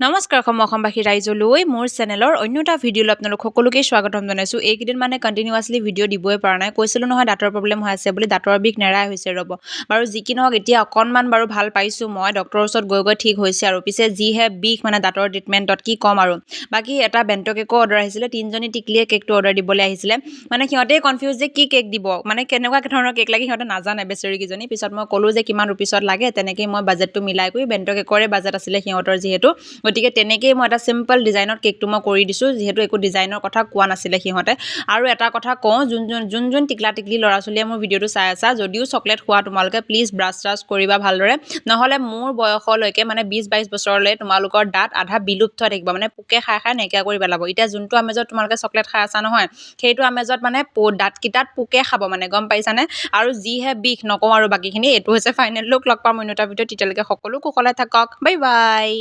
নমস্কাৰ অসমবাসী ৰাইজলৈ মোৰ চেনেলৰ অন্য এটা ভিডিঅ'লৈ আপোনালোক সকলোকে স্বাগতম জনাইছোঁ। এইকেইদিন মানে কণ্টিনিউৱাছলি ভিডিঅ' দিবই পৰা নাই, কৈছিলোঁ নহয় দাঁতৰ প্ৰব্লেম হৈ আছে বুলি, দাঁতৰ বিষ নেৰাই হৈছে ৰ'ব। বাৰু যি কি নহওক এতিয়া অকণমান বাৰু ভাল পাইছোঁ মই, ডক্টৰৰ ওচৰত গৈ ঠিক হৈছে আৰু। পিছে যিহে বিষ মানে দাঁতৰ ট্ৰিটমেণ্টত কি ক'ম আৰু। বাকী এটা বেণ্ট' কেকো অৰ্ডাৰ আহিছিলে, 3জনী টিকলিয়ে কেকটো অৰ্ডাৰ দিবলৈ আহিছিলে। মানে সিহঁতেই কনফিউজ যে কি কেক দিব, মানে কেনেকুৱা ধৰণৰ কেক লাগে সিহঁতে নাজানে বেচেৰীকেইজনী। পিছত মই ক'লোঁ যে কিমান ৰুপিছত লাগে, তেনেকেই মই বাজেটটো মিলাই কৰি, বেণ্ট' কেকৰে বাজেট আছিলে সিহঁতৰ যিহেতু, গতিকে তেনেকেই মই এটা চিম্পল ডিজাইনত কেকটো মই কৰি দিছোঁ, যিহেতু একো ডিজাইনৰ কথা কোৱা নাছিলে সিহঁতে। আৰু এটা কথা কওঁ, যোন টিকলা টিকলি ল'ৰা ছোৱালীয়ে মোৰ ভিডিঅ'টো চাই আছা, যদিও চকলেট খোৱা তোমালোকে প্লিজ ব্ৰাছ চ্ৰাছ কৰিবা ভালদৰে, নহ'লে মোৰ বয়সলৈকে মানে 20-22 বছৰলৈ তোমালোকৰ দাঁত আধা বিলুপ্ত হৈ থাকিব, মানে পোকে খাই নাইকিয়া কৰি পেলাব। এতিয়া যোনটো আমেজত তোমালোকে চকলেট খাই আছা নহয়, সেইটো আমেজত মানে দাঁতকেইটাত পোকে খাব, মানে গম পাইছানে। আৰু যিহে বিষ নকওঁ আৰু বাকীখিনি। এইটো হৈছে ফাইনেল লুক। লগ পাম অন্য এটা ভিডিঅ'ত, তেতিয়ালৈকে সকলো কুশলে থাকক। Bye bye.